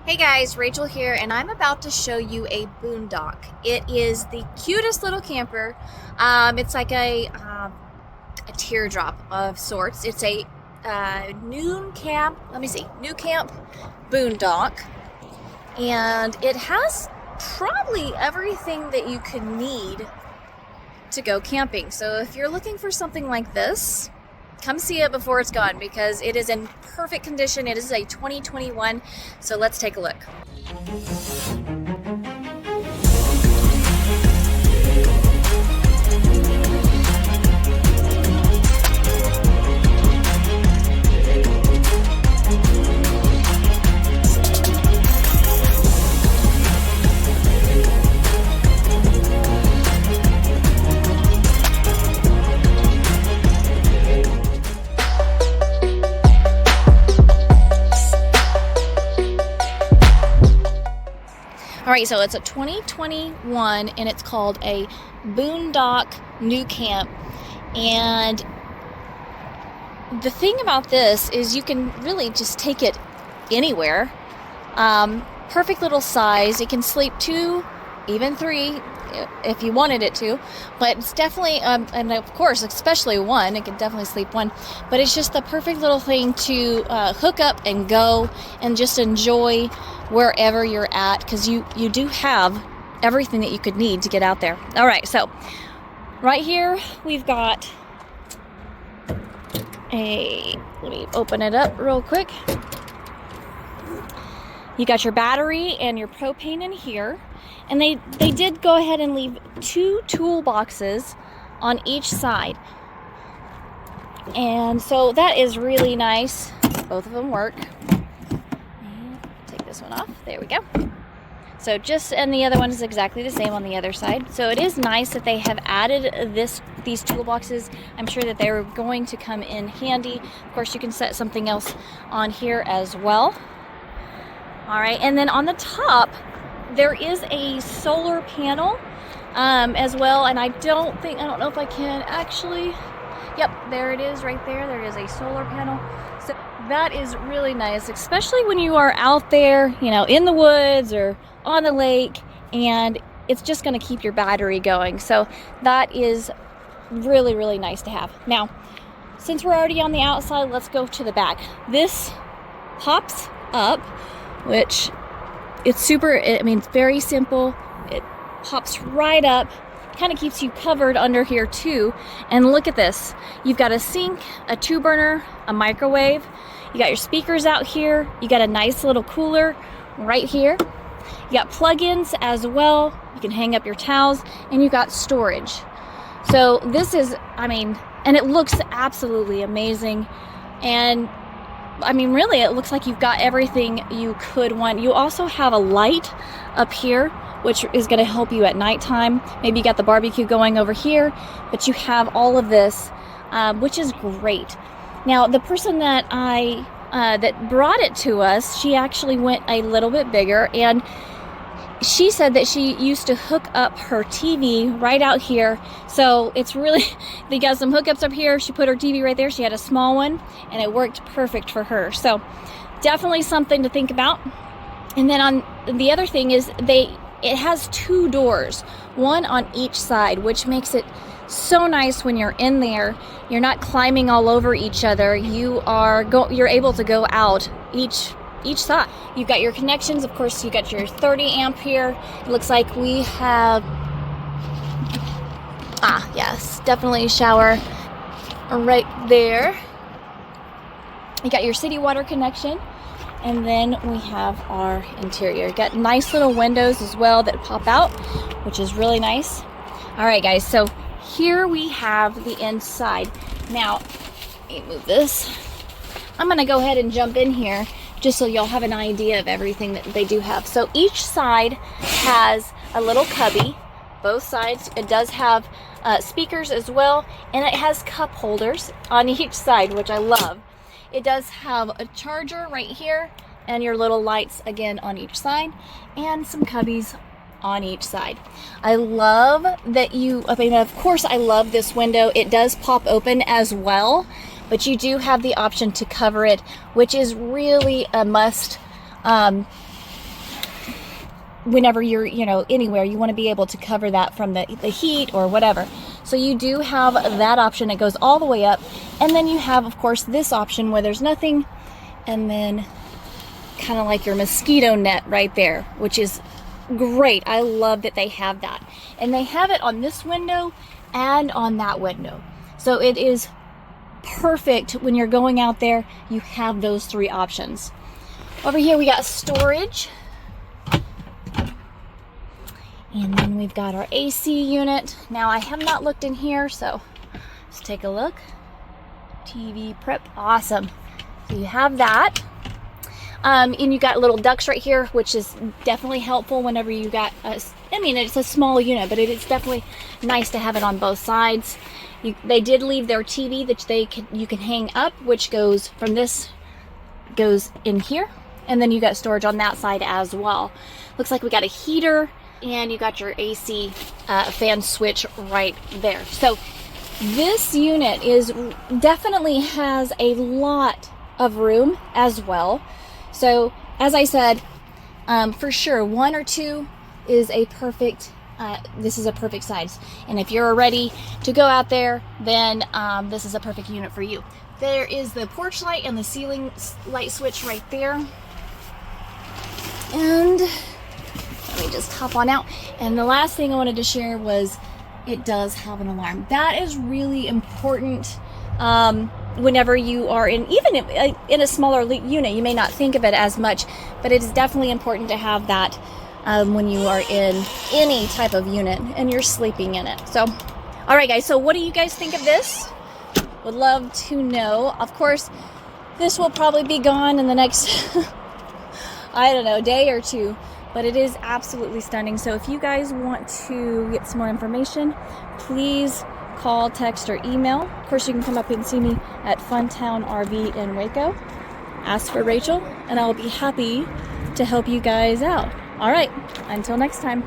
Hey guys, Rachel here, and I'm about to show you a Boondock. It is the cutest little camper. It's like a teardrop of sorts. It's a Nucamp, Nucamp Boondock, and it has probably everything that you could need to go camping. So if you're looking for something like this, come see it before it's gone because it is in perfect condition. It is a 2021, so let's take a look. All right, so it's a 2021 and it's called a Boondock Nucamp. And the thing about this is you can really just take it anywhere. Perfect little size. It can sleep 2, even 3 if you wanted it to, but it's definitely and of course especially 1, it can definitely sleep 1, but it's just the perfect little thing to hook up and go and just enjoy wherever you're at, because you do have everything that you could need to get out there. All right, so right here we've got let me open it up real quick. You got your battery and your propane in here. And they did go ahead and leave 2 toolboxes on each side. And so that is really nice. Both of them work. And take this one off. There we go. So and the other one is exactly the same on the other side. So it is nice that they have added these toolboxes. I'm sure that they're going to come in handy. Of course, you can set something else on here as well. All right, and then on the top, there is a solar panel as well, and I don't know if I can actually, yep, there it is right there. There is a solar panel. So that is really nice, especially when you are out there, in the woods or on the lake, and it's just going to keep your battery going. So that is really, really nice to have. Now, since we're already on the outside, let's go to the back. This pops up, which it's it's very simple. It pops right up, kind of keeps you covered under here too. And look at this. You've got a sink, a 2-burner, a microwave. You got your speakers out here. You got a nice little cooler right here. You got plug-ins as well. You can hang up your towels, and you got storage. So this is, and it looks absolutely amazing. And really, it looks like you've got everything you could want. You also have a light up here, which is going to help you at nighttime. Maybe you got the barbecue going over here, but you have all of this, which is great. Now, the person that that brought it to us, she actually went a little bit bigger, and she said that she used to hook up her TV right out here. So it's really, they got some hookups up here. She put her TV right there. She had a small one, and it worked perfect for her. So definitely something to think about. And then on the other thing is it has 2 doors, one on each side, which makes it so nice when you're in there. You're not climbing all over each other. You're able to go out each side. You've got your connections. Of course, you got your 30 amp here. It looks like we have, yes, definitely a shower right there. You got your city water connection, and then we have our interior. You got nice little windows as well that pop out, which is really nice. All right, guys, so here we have the inside. Now, let me move this. I'm gonna go ahead and jump in here just so y'all have an idea of everything that they do have. So each side has a little cubby, both sides. It does have speakers as well, and it has cup holders on each side, which I love. It does have a charger right here, and your little lights again on each side, and some cubbies on each side. I love that of course I love this window. It does pop open as well, but you do have the option to cover it, which is really a must whenever you're, you know, anywhere, you want to be able to cover that from the heat or whatever. So you do have that option. It goes all the way up. And then you have, of course, this option where there's nothing, and then kind of like your mosquito net right there, which is great. I love that they have that. And they have it on this window and on that window. So it is perfect when you're going out there. You have those three options. Over here we got storage. And then we've got our AC unit. Now I have not looked in here, so let's take a look. TV prep, awesome. So you have that. And you got little ducts right here, which is definitely helpful whenever you got, I mean, it's a small unit, but it is definitely nice to have it on both sides. They did leave their TV that you can hang up, which goes from this, goes in here. And then you got storage on that side as well. Looks like we got a heater, and you got your AC fan switch right there. So this unit definitely has a lot of room as well. So as I said, for sure, 1 or 2 is a perfect, this is a perfect size. And if you're ready to go out there, then this is a perfect unit for you. There is the porch light and the ceiling light switch right there. And let me just hop on out. And the last thing I wanted to share was it does have an alarm. That is really important. Whenever you are even in a smaller unit, you may not think of it as much, but it is definitely important to have that when you are in any type of unit and you're sleeping in it. So, all right, guys. So, what do you guys think of this? Would love to know. Of course, this will probably be gone in the next, I don't know, day or two. But it is absolutely stunning. So if you guys want to get some more information, please call, text, or email. Of course, you can come up and see me at Funtown RV in Waco. Ask for Rachel, and I'll be happy to help you guys out. All right, until next time.